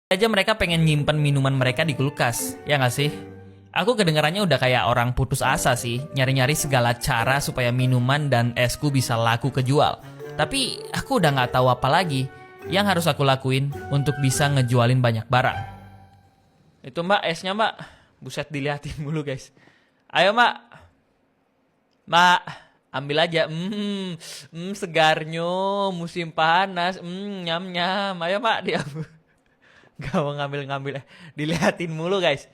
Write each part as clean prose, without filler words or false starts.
Aja mereka pengen nyimpen minuman mereka di kulkas, ya nggak sih? Aku kedengarannya udah kayak orang putus asa sih, nyari-nyari segala cara supaya minuman dan esku bisa laku kejual. Tapi aku udah nggak tahu apa lagi yang harus aku lakuin untuk bisa ngejualin banyak barang. Itu mbak, esnya mbak. Buset, diliatin mulu guys. Ayo mbak. Mbak, ambil aja. Segarnya, musim panas. Nyam-nyam. Ayo mbak, diambil. Gak mau ngambil-ngambil, diliatin mulu guys.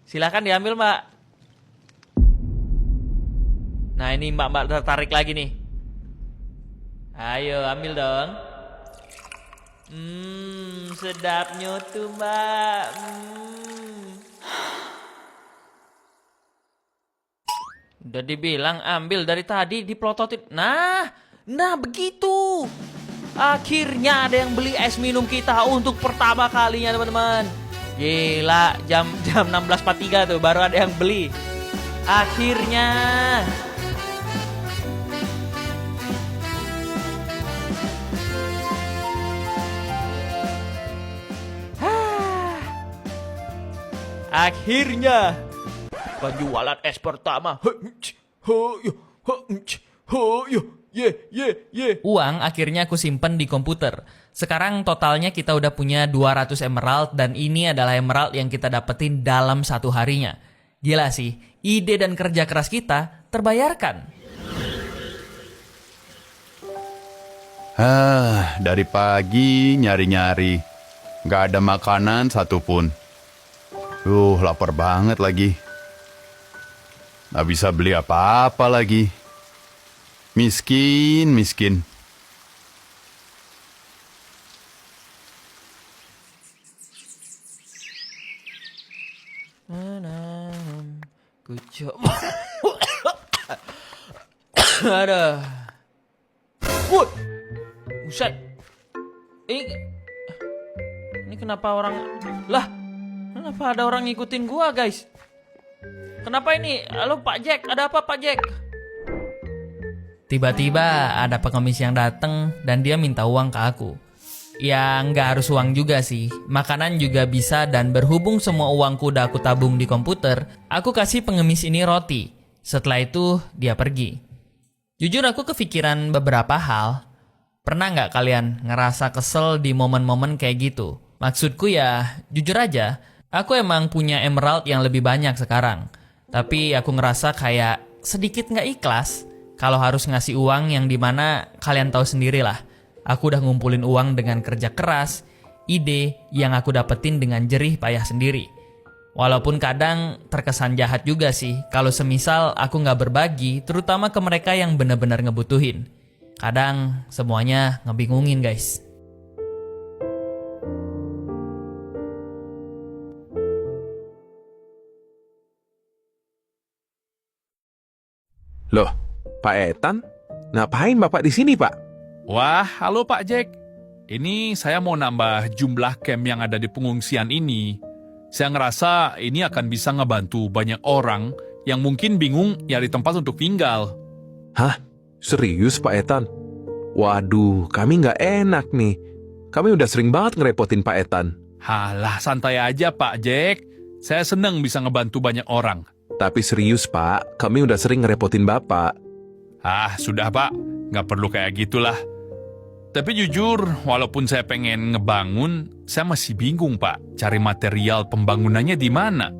Silakan diambil mbak. Nah ini mbak tertarik lagi nih. Ayo ambil dong. Sedapnya tuh mbak. Udah dibilang ambil dari tadi, dipelototin. Nah begitu. Akhirnya ada yang beli es minum kita untuk pertama kalinya teman-teman. Gila, jam 16.43 tuh baru ada yang beli. Akhirnya. Akhirnya penjualan es pertama. Uang akhirnya aku simpen di komputer. Sekarang totalnya kita udah punya 200 emerald dan ini adalah emerald yang kita dapetin dalam satu harinya. Gila sih, ide dan kerja keras kita terbayarkan. Dari pagi nyari-nyari. Gak ada makanan satupun. Lapar banget lagi. Gak bisa beli apa-apa lagi. Miskin. Ku coba. Aduh. Buset. Ini kenapa orang... Lah, kenapa ada orang ngikutin gua guys? Kenapa ini? Halo Pak Jack, ada apa Pak Jack? Tiba-tiba ada pengemis yang datang dan dia minta uang ke aku. Ya nggak harus uang juga sih, makanan juga bisa dan berhubung semua uangku udah aku tabung di komputer, aku kasih pengemis ini roti. Setelah itu dia pergi. Jujur aku kepikiran beberapa hal. Pernah nggak kalian ngerasa kesel di momen-momen kayak gitu? Maksudku ya, jujur aja, aku emang punya emerald yang lebih banyak sekarang. Tapi aku ngerasa kayak sedikit nggak ikhlas kalau harus ngasih uang yang dimana kalian tahu sendirilah. Aku udah ngumpulin uang dengan kerja keras, ide yang aku dapetin dengan jerih payah sendiri. Walaupun kadang terkesan jahat juga sih kalau semisal aku nggak berbagi, terutama ke mereka yang benar-benar ngebutuhin. Kadang semuanya ngebingungin guys. Loh, Pak Ethan? Ngapain Bapak di sini, Pak? Wah, halo Pak Jack. Ini saya mau nambah jumlah camp yang ada di pengungsian ini. Saya ngerasa ini akan bisa ngebantu banyak orang yang mungkin bingung nyari tempat untuk tinggal. Hah? Serius, Pak Ethan? Waduh, kami nggak enak nih. Kami udah sering banget ngerepotin Pak Ethan. Halah, santai aja Pak Jack. Saya seneng bisa ngebantu banyak orang. Tapi serius, Pak, kami udah sering ngerepotin Bapak. Sudah Pak, nggak perlu kayak gitulah. Tapi jujur, walaupun saya pengen ngebangun, saya masih bingung Pak, cari material pembangunannya di mana.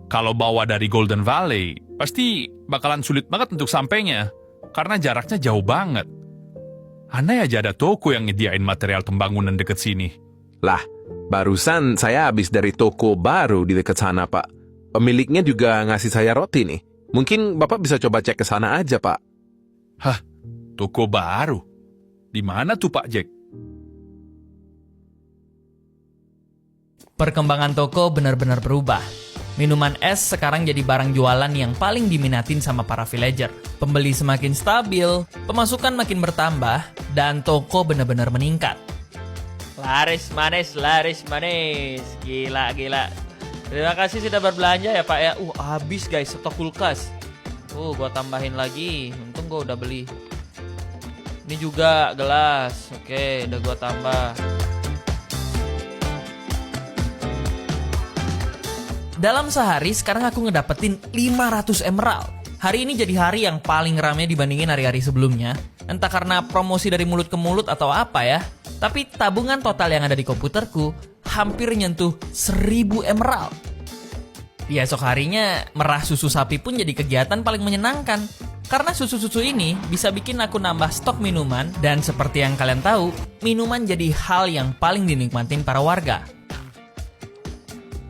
Kalau bawa dari Golden Valley, pasti bakalan sulit banget untuk sampainya, karena jaraknya jauh banget. Aneh aja ada toko yang nyediain material pembangunan deket sini. Lah, barusan saya habis dari toko baru di dekat sana, Pak. Pemiliknya juga ngasih saya roti nih. Mungkin Bapak bisa coba cek ke sana aja, Pak. Hah? Toko baru? Di mana tuh Pak Jack? Perkembangan toko benar-benar berubah. Minuman es sekarang jadi barang jualan yang paling diminatin sama para villager. Pembeli semakin stabil, pemasukan makin bertambah, dan toko benar-benar meningkat. Laris manis. Gila. Terima kasih sudah berbelanja ya Pak ya. Habis guys stok kulkas. Gua tambahin lagi. Untung gua udah beli. Ini juga gelas. Oke, udah gua tambah. Dalam sehari sekarang aku ngedapetin 500 emerald. Hari ini jadi hari yang paling ramai dibandingin hari-hari sebelumnya. Entah karena promosi dari mulut ke mulut atau apa ya. Tapi tabungan total yang ada di komputerku hampir nyentuh 1000 emerald. Di esok harinya, merah susu sapi pun jadi kegiatan paling menyenangkan. Karena susu-susu ini bisa bikin aku nambah stok minuman, dan seperti yang kalian tahu, minuman jadi hal yang paling dinikmatin para warga.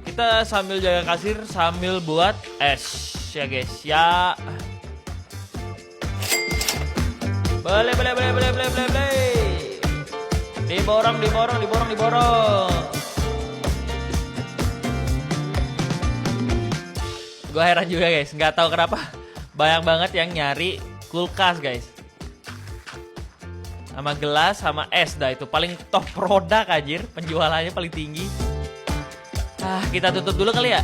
Kita sambil jaga kasir, sambil buat es ya guys, ya. Boleh. Diborong. Gue heran juga guys, nggak tahu kenapa banyak banget yang nyari kulkas guys. Sama gelas, sama es dah, itu paling top produk anjir, penjualannya paling tinggi. Kita tutup dulu kali ya.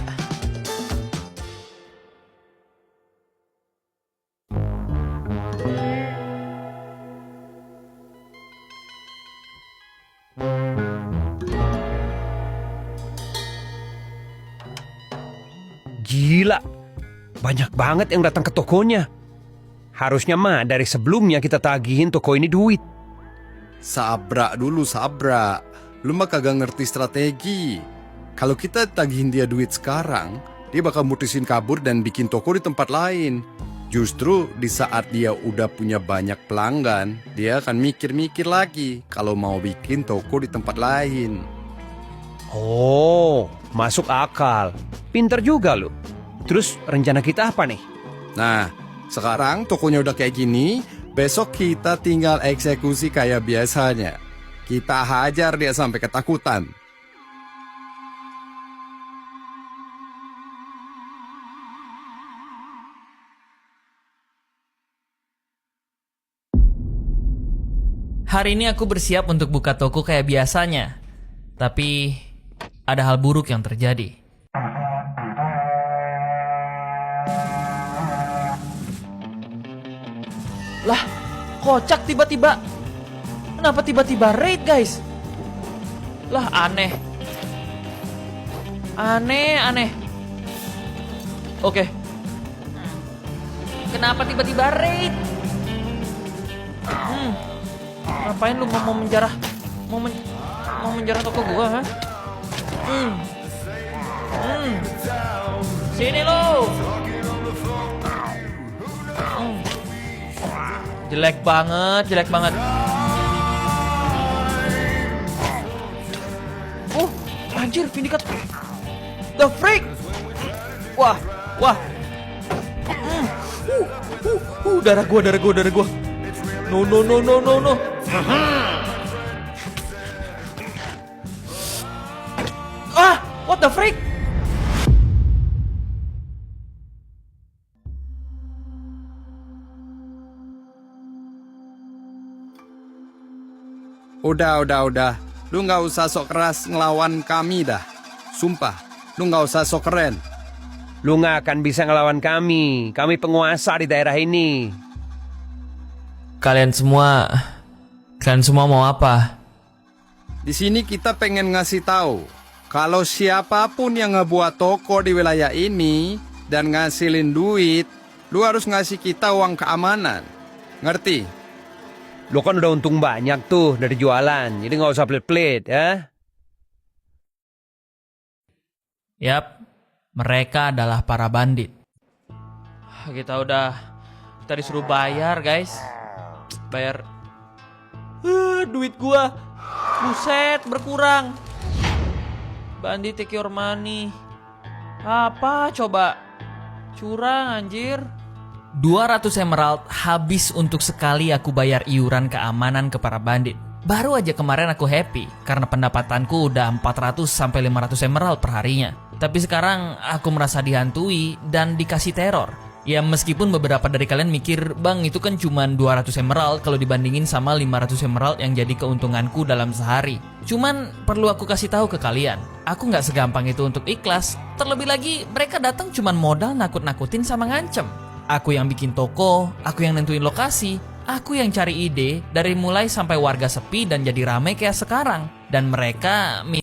Gila, banyak banget yang datang ke tokonya. Harusnya mah dari sebelumnya kita tagihin toko ini duit. Sabrak dulu, sabrak. Lu mah kagak ngerti strategi. Kalau kita tagihin dia duit sekarang, dia bakal mutusin kabur dan bikin toko di tempat lain. Justru di saat dia udah punya banyak pelanggan, dia akan mikir-mikir lagi kalau mau bikin toko di tempat lain. Oh, masuk akal. Pinter juga lu. Terus rencana kita apa nih? Nah, sekarang tokonya udah kayak gini, besok kita tinggal eksekusi kayak biasanya. Kita hajar dia sampai ketakutan. Hari ini aku bersiap untuk buka toko kayak biasanya. Tapi ada hal buruk yang terjadi. Lah, kocak tiba-tiba. Kenapa tiba-tiba raid, guys? Lah, aneh. Aneh. Oke. Kenapa tiba-tiba raid? Ngapain lu mau menjarah? Mau menjarah toko gua, ha? Sini lu. Jelek banget. Anjir, Vindicat. The freak. Wah. Darah gua. No. What the freak? Udah. Lu gak usah sok keras ngelawan kami dah. Sumpah, lu gak usah sok keren. Lu gak akan bisa ngelawan kami. Kami penguasa di daerah ini. Kalian semua mau apa? Di sini kita pengen ngasih tahu kalau siapapun yang ngebuat toko di wilayah ini dan ngasilin duit, lu harus ngasih kita uang keamanan. Ngerti? Lu kan udah untung banyak tuh dari jualan. Jadi gak usah pelit-pelit ya. Yap, mereka adalah para bandit. Kita disuruh bayar, guys. Bayar. Duit gua. Buset, berkurang. Bandit take your money. Apa coba? Curang anjir. 200 emerald habis untuk sekali aku bayar iuran keamanan ke para bandit. Baru aja kemarin aku happy karena pendapatanku udah 400 sampai 500 emerald per harinya. Tapi sekarang aku merasa dihantui dan dikasih teror. Ya meskipun beberapa dari kalian mikir, "Bang, itu kan cuma 200 emerald kalau dibandingin sama 500 emerald yang jadi keuntunganku dalam sehari." Cuman perlu aku kasih tahu ke kalian, aku nggak segampang itu untuk ikhlas. Terlebih lagi mereka datang cuma modal nakut-nakutin sama ngancem. Aku yang bikin toko, aku yang nentuin lokasi, aku yang cari ide dari mulai sampai warga sepi dan jadi ramai kayak sekarang. Dan mereka